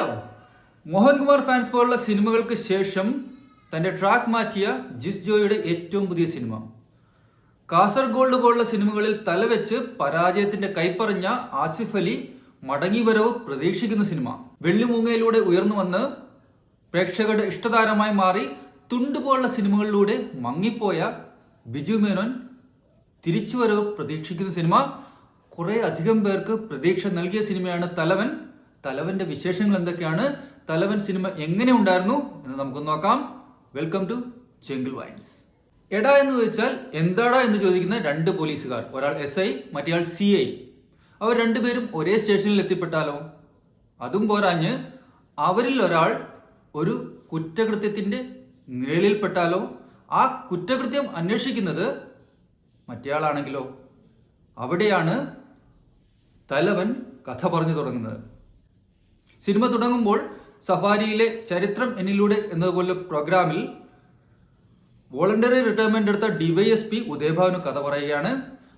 Hello, Mohankumar fans പോലുള്ള സിനിമകൾക്ക് ശേഷം തന്റെ ട്രാക്ക് മാറ്റിയ ജിസ് ജോയിയുടെ ഏറ്റവും പുതിയ സിനിമ കാസർഗോഡ് പോലുള്ള സിനിമകളിൽ തലവെച്ച് പരാജയത്തിന്റെ കൈപ്പറഞ്ഞ ആസിഫ് അലി മടങ്ങിവരവ് പ്രതീക്ഷിക്കുന്ന സിനിമ. വെള്ളിമൂങ്ങയിലൂടെ ഉയർന്നു വന്ന് പ്രേക്ഷകരുടെ ഇഷ്ടതാരമായി മാറി തുണ്ട് പോലുള്ള സിനിമകളിലൂടെ മങ്ങിപ്പോയ ബിജു മേനോൻ തിരിച്ചുവരവ് പ്രതീക്ഷിക്കുന്ന സിനിമ. കുറെ അധികം പേർക്ക് പ്രതീക്ഷ നൽകിയ സിനിമയാണ് തലവൻ. തലവന്റെ വിശേഷങ്ങൾ എന്തൊക്കെയാണ്, തലവൻ സിനിമ എങ്ങനെ ഉണ്ടായിരുന്നു എന്ന് നമുക്ക് നോക്കാം. Welcome to jungle vines. എടാ എന്ന് ചോദിച്ചാൽ എന്താടാ എന്ന് ചോദിക്കുന്ന രണ്ട് പോലീസുകാർ, ഒരാൾ SI മറ്റേയാൾ CI. അവർ രണ്ടുപേരും ഒരേ സ്റ്റേഷനിൽ എത്തിപ്പെട്ടാലോ? അതും പോരാഞ്ഞ് അവരിൽ ഒരാൾ ഒരു കുറ്റകൃത്യത്തിന്റെ നിഴലിൽപ്പെട്ടാലോ? ആ കുറ്റകൃത്യം അന്വേഷിക്കുന്നത് മറ്റേയാളാണെങ്കിലോ? അവിടെയാണ് തലവൻ കഥ പറഞ്ഞു തുടങ്ങുന്നത്. സിനിമ തുടങ്ങുമ്പോൾ സഫാരിയിലെ ചരിത്രം എന്നിലൂടെ എന്നതുപോലെ പ്രോഗ്രാമിൽ വോളണ്ടറി റിട്ടയർമെന്റ് എടുത്ത DYSP ഉദയഭാനു കഥ പറയുകയാണ്.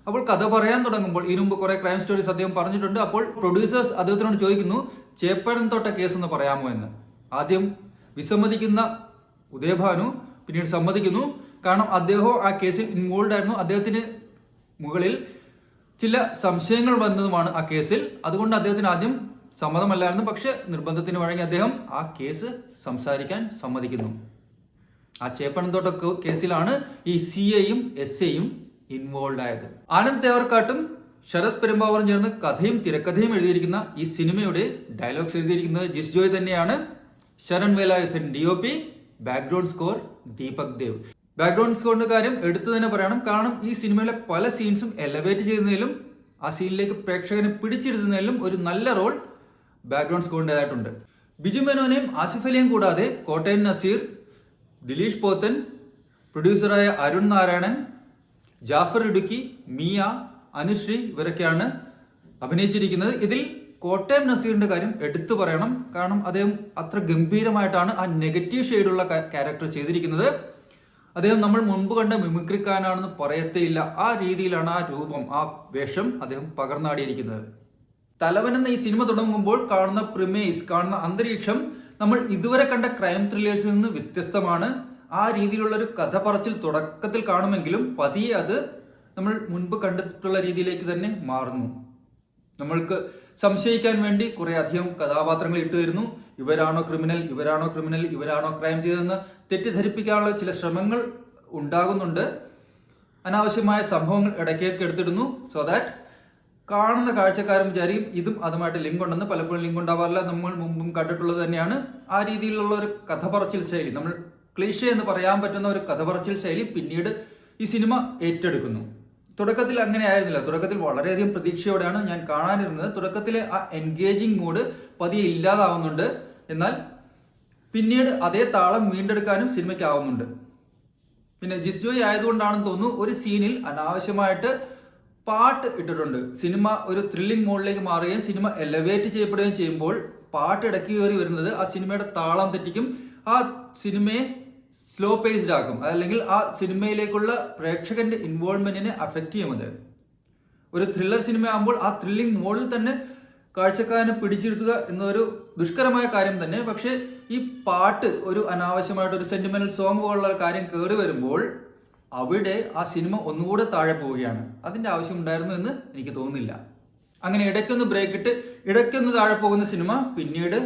അപ്പോൾ കഥ പറയാൻ തുടങ്ങുമ്പോൾ ഇതിനു മുമ്പ് കുറെ ക്രൈം സ്റ്റോറീസ് അദ്ദേഹം പറഞ്ഞിട്ടുണ്ട്. അപ്പോൾ പ്രൊഡ്യൂസേഴ്സ് അദ്ദേഹത്തിനോട് ചോദിക്കുന്നു, ചേപ്പഴന്തോട്ട കേസ് എന്ന് പറയാമോ എന്ന്. ആദ്യം വിസമ്മതിക്കുന്ന ഉദയഭാനു പിന്നീട് സമ്മതിക്കുന്നു. കാരണം അദ്ദേഹം ആ കേസിൽ ഇൻവോൾവ് ആയിരുന്നു. അദ്ദേഹത്തിന് മുകളിൽ ചില സംശയങ്ങൾ വന്നതുമാണ് ആ കേസിൽ. അതുകൊണ്ട് അദ്ദേഹത്തിന് ആദ്യം സമ്മതമല്ലായിരുന്നു. പക്ഷെ നിർബന്ധത്തിന് വഴങ്ങി അദ്ദേഹം ആ കേസ് സംസാരിക്കാൻ സമ്മതിക്കുന്നു. ആ ചേപ്പണത്തോട്ട കേസിലാണ് ഈ CIയും SIയും ഇൻവോൾവ് ആയത്. ആനന്ദ് തേവർക്കാട്ടും ശരത് പെരുമ്പാവൂറും ചേർന്ന് കഥയും തിരക്കഥയും എഴുതിയിരിക്കുന്ന ഈ സിനിമയുടെ ഡയലോഗ്സ് എഴുതിയിരിക്കുന്നത് ജിസ് ജോയ് തന്നെയാണ്. Sharan Velayudhan DOP, background score Deepak Dev. Background സ്കോറിന്റെ കാര്യം എടുത്തു തന്നെ പറയണം. കാരണം ഈ സിനിമയിലെ പല സീൻസും എലവേറ്റ് ചെയ്യുന്നതിലും ആ സീനിലേക്ക് പ്രേക്ഷകനെ പിടിച്ചിരുത്തുന്നതിലും ഒരു നല്ല റോൾ ബാക്ക്ഗ്രൗണ്ട് സ്കോറിൻ്റെതായിട്ടുണ്ട്. ബിജു മേനോനെയും ആസിഫ് അലിയും കൂടാതെ കോട്ടയം നസീർ, ദിലീഷ് പോത്തൻ, പ്രൊഡ്യൂസറായ അരുൺ നാരായണൻ, ജാഫർ ഇടുക്കി, മിയ, അനുശ്രീ ഇവരൊക്കെയാണ് അഭിനയിച്ചിരിക്കുന്നത്. ഇതിൽ കോട്ടയം നസീറിന്റെ കാര്യം എടുത്തു പറയണം. കാരണം അദ്ദേഹം അത്ര ഗംഭീരമായിട്ടാണ് ആ നെഗറ്റീവ് ഷെയ്ഡുള്ള ക്യാരക്ടർ ചെയ്തിരിക്കുന്നത്. അദ്ദേഹം നമ്മൾ മുൻപ് കണ്ട മിമിക്രിക്കാരനാണെന്ന് പറയത്തേയില്ല. ആ രീതിയിലാണ് ആ രൂപം, ആ വേഷം അദ്ദേഹം പകർന്നാടിയിരിക്കുന്നത്. തലവൻ എന്ന ഈ സിനിമ തുടങ്ങുമ്പോൾ കാണുന്ന പ്രിമേസ്, കാണുന്ന അന്തരീക്ഷം നമ്മൾ ഇതുവരെ കണ്ട ക്രൈം ത്രില്ലേഴ്സിൽ നിന്ന് വ്യത്യസ്തമാണ്. ആ രീതിയിലുള്ള ഒരു കഥ പറച്ചിൽ തുടക്കത്തിൽ കാണുമെങ്കിലും പതിയെ അത് നമ്മൾ മുൻപ് കണ്ടിട്ടുള്ള രീതിയിലേക്ക് തന്നെ മാറുന്നു. നമ്മൾക്ക് സംശയിക്കാൻ വേണ്ടി കുറെ അധികം കഥാപാത്രങ്ങൾ ഇട്ടു തരുന്നു. ഇവരാണോ ക്രിമിനൽ, ഇവരാണോ ക്രിമിനൽ, ഇവരാണോ ക്രൈം ചെയ്തതെന്ന് തെറ്റിദ്ധരിപ്പിക്കാനുള്ള ചില ശ്രമങ്ങൾ ഉണ്ടാകുന്നുണ്ട്. അനാവശ്യമായ സംഭവങ്ങൾ ഇടയ്ക്കേക്ക് എടുത്തിടുന്നു. സോ ദാറ്റ് കാണുന്ന കാഴ്ചക്കാരൻ വിചാരിക്കും ഇതും അതുമായിട്ട് ലിങ്ക് ഉണ്ടെന്ന്. പലപ്പോഴും ലിങ്ക് ഉണ്ടാവാറില്ല, നമ്മൾ മുമ്പും കണ്ടിട്ടുള്ളത് തന്നെയാണ്. ആ രീതിയിലുള്ള ഒരു കഥ പറച്ചിൽ ശൈലി, നമ്മൾ ക്ലീഷേ എന്ന് പറയാൻ പറ്റുന്ന ഒരു കഥ പറച്ചിൽ ശൈലി പിന്നീട് ഈ സിനിമ ഏറ്റെടുക്കുന്നു. തുടക്കത്തിൽ അങ്ങനെ ആയിരുന്നില്ല. തുടക്കത്തിൽ വളരെയധികം പ്രതീക്ഷയോടെയാണ് ഞാൻ കാണാനിരുന്നത്. തുടക്കത്തിലെ ആ എൻഗേജിങ് മൂഡ് പതിയെ ഇല്ലാതാവുന്നുണ്ട്. എന്നാൽ പിന്നീട് അതേ താളം വീണ്ടെടുക്കാനും സിനിമയ്ക്ക് ആവുന്നുണ്ട്. പിന്നെ ജിസ് ജോയ് ആയതുകൊണ്ടാണെന്ന് തോന്നുന്നു ഒരു സീനിൽ അനാവശ്യമായിട്ട് പാട്ട് ഇട്ടിട്ടുണ്ട്. സിനിമ ഒരു ത്രില്ലിംഗ് മോഡിലേക്ക് മാറുകയും സിനിമ എലവേറ്റ് ചെയ്യപ്പെടുകയും ചെയ്യുമ്പോൾ പാട്ട് ഇടയ്ക്ക് കയറി വരുന്നത് ആ സിനിമയുടെ താളം തെറ്റിക്കും, ആ സിനിമയെ സ്ലോ പേസ്ഡ് ആക്കും. അല്ലെങ്കിൽ ആ സിനിമയിലേക്കുള്ള പ്രേക്ഷകന്റെ ഇൻവോൾവ്മെന്റിനെ അഫക്റ്റ് ചെയ്യുന്നത്. ഒരു ത്രില്ലർ സിനിമ ആകുമ്പോൾ ആ ത്രില്ലിംഗ് മോഡിൽ തന്നെ കാഴ്ചക്കാരനെ പിടിച്ചിരുത്തുക എന്നൊരു ദുഷ്കരമായ കാര്യം തന്നെ. പക്ഷെ ഈ പാട്ട് ഒരു അനാവശ്യമായിട്ട് ഒരു സെന്റിമെന്റൽ സോങ് പോലുള്ള കാര്യം കയറി വരുമ്പോൾ അവിടെ ആ സിനിമ ഒന്നുകൂടെ താഴെ പോവുകയാണ്. അതിന്റെ ആവശ്യം ഉണ്ടായിരുന്നു എന്ന് എനിക്ക് തോന്നുന്നില്ല. അങ്ങനെ ഇടയ്ക്കൊന്ന് ബ്രേക്ക് ഇട്ട് ഇടയ്ക്കൊന്ന് താഴെ പോകുന്ന സിനിമ പിന്നീട്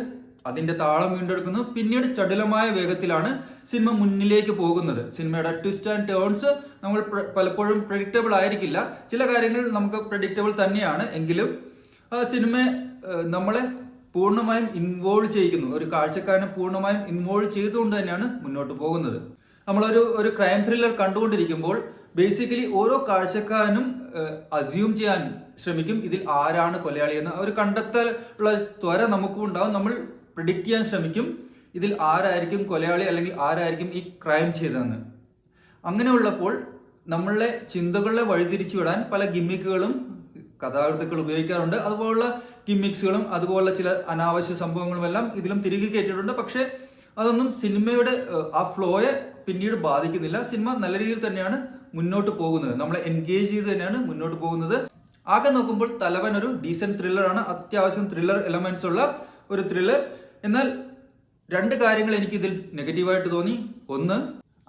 അതിന്റെ താളം വീണ്ടെടുക്കുന്നു. പിന്നീട് ചടുലമായ വേഗത്തിലാണ് സിനിമ മുന്നിലേക്ക് പോകുന്നത്. സിനിമയുടെ ട്വിസ്റ്റ് ആൻഡ് ടേൺസ് നമ്മൾ പലപ്പോഴും പ്രഡിക്റ്റബിൾ ആയിരിക്കില്ല. ചില കാര്യങ്ങൾ നമുക്ക് പ്രഡിക്റ്റബിൾ തന്നെയാണ്. എങ്കിലും സിനിമ നമ്മളെ പൂർണ്ണമായും ഇൻവോൾവ് ചെയ്യിക്കുന്നു. ഒരു കാഴ്ചക്കാരനെ പൂർണ്ണമായും ഇൻവോൾവ് ചെയ്തുകൊണ്ട് തന്നെയാണ് മുന്നോട്ട് പോകുന്നത്. നമ്മളൊരു ക്രൈം ത്രില്ലർ കണ്ടുകൊണ്ടിരിക്കുമ്പോൾ ബേസിക്കലി ഓരോ കാഴ്ചക്കാരനും അസ്യൂം ചെയ്യാൻ ശ്രമിക്കും ഇതിൽ ആരാണ് കൊലയാളി എന്ന്. ഒരു കണ്ടെത്താനുള്ള ത്വര നമുക്കും ഉണ്ടാവും. നമ്മൾ പ്രിഡിക്റ്റ് ചെയ്യാൻ ശ്രമിക്കും ഇതിൽ ആരായിരിക്കും കൊലയാളി അല്ലെങ്കിൽ ആരായിരിക്കും ഈ ക്രൈം ചെയ്തതെന്ന്. അങ്ങനെയുള്ളപ്പോൾ നമ്മളെ ചിന്തകളെ വഴിതിരിച്ചു വിടാൻ പല ഗിമ്മിക്കുകളും കഥാകൃത്തുക്കൾ ഉപയോഗിക്കാറുണ്ട്. അതുപോലുള്ള ഗിമ്മിക്സുകളും അതുപോലുള്ള ചില അനാവശ്യ സംഭവങ്ങളും എല്ലാം ഇതിലും തിരികെ കയറ്റിയിട്ടുണ്ട്. പക്ഷെ അതൊന്നും സിനിമയുടെ ആ ഫ്ലോയെ പിന്നീട് ബാധിക്കുന്നില്ല. സിനിമ നല്ല രീതിയിൽ തന്നെയാണ് മുന്നോട്ട് പോകുന്നത്. നമ്മളെ എൻഗേജ് ചെയ്ത് തന്നെയാണ് മുന്നോട്ട് പോകുന്നത്. ആകെ നോക്കുമ്പോൾ തലവൻ ഒരു ഡീസന്റ് ത്രില്ലറാണ്. അത്യാവശ്യം ത്രില്ലർ എലമെന്റ്സ് ഉള്ള ഒരു ത്രില്ലർ. എന്നാൽ രണ്ട് കാര്യങ്ങൾ എനിക്ക് ഇതിൽ നെഗറ്റീവായിട്ട് തോന്നി. ഒന്ന്,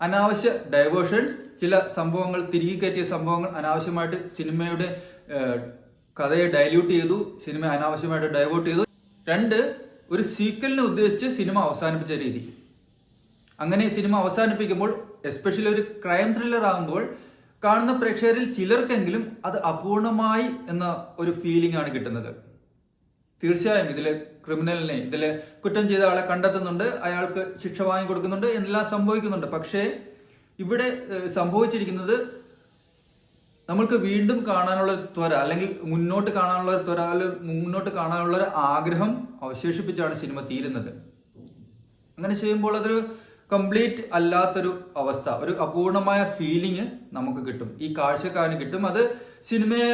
അനാവശ്യ ഡൈവേർഷൻസ്, ചില സംഭവങ്ങൾ തിരികെ കയറ്റിയ സംഭവങ്ങൾ അനാവശ്യമായിട്ട് സിനിമയുടെ കഥയെ ഡൈല്യൂട്ട് ചെയ്തു, സിനിമ അനാവശ്യമായിട്ട് ഡൈവേർട്ട് ചെയ്തു. രണ്ട്, ഒരു സീക്വലിനെ ഉദ്ദേശിച്ച് സിനിമ അവസാനിപ്പിച്ച രീതി. അങ്ങനെ സിനിമ അവസാനിപ്പിക്കുമ്പോൾ, എസ്പെഷ്യലി ഒരു ക്രൈം ത്രില്ലർ ആകുമ്പോൾ, കാണുന്ന പ്രേക്ഷകരിൽ ചിലർക്കെങ്കിലും അത് അപൂർണമായി എന്ന ഒരു ഫീലിംഗ് ആണ് കിട്ടുന്നത്. തീർച്ചയായും ഇതിലെ ക്രിമിനലിനെ, ഇതിലെ കുറ്റം ചെയ്ത ആളെ കണ്ടെത്തുന്നുണ്ട്, അയാൾക്ക് ശിക്ഷ വാങ്ങിക്കൊടുക്കുന്നുണ്ട്, എല്ലാം സംഭവിക്കുന്നുണ്ട്. പക്ഷേ ഇവിടെ സംഭവിച്ചിരിക്കുന്നത് നമ്മൾക്ക് വീണ്ടും കാണാനുള്ള ത്വര, അല്ലെങ്കിൽ മുന്നോട്ട് കാണാനുള്ള ത്വര, അല്ലെങ്കിൽ മുന്നോട്ട് കാണാനുള്ള ഒരു ആഗ്രഹം അവശേഷിപ്പിച്ചാണ് സിനിമ തീരുന്നത്. അങ്ങനെ ചെയ്യുമ്പോൾ അതൊരു കംപ്ലീറ്റ് അല്ലാത്തൊരു അവസ്ഥ, ഒരു അപൂർണമായ ഫീലിംഗ് നമുക്ക് കിട്ടും, ഈ കാഴ്ചക്കാരന് കിട്ടും. അത് സിനിമയെ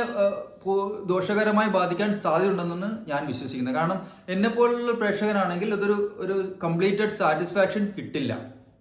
ദോഷകരമായി ബാധിക്കാൻ സാധ്യതയുണ്ടെന്നാണ് ഞാൻ വിശ്വസിക്കുന്നത്. കാരണം എന്നെപ്പോലുള്ള പ്രേക്ഷകനാണെങ്കിൽ അതൊരു കംപ്ലീറ്റഡ് സാറ്റിസ്ഫാക്ഷൻ കിട്ടില്ല.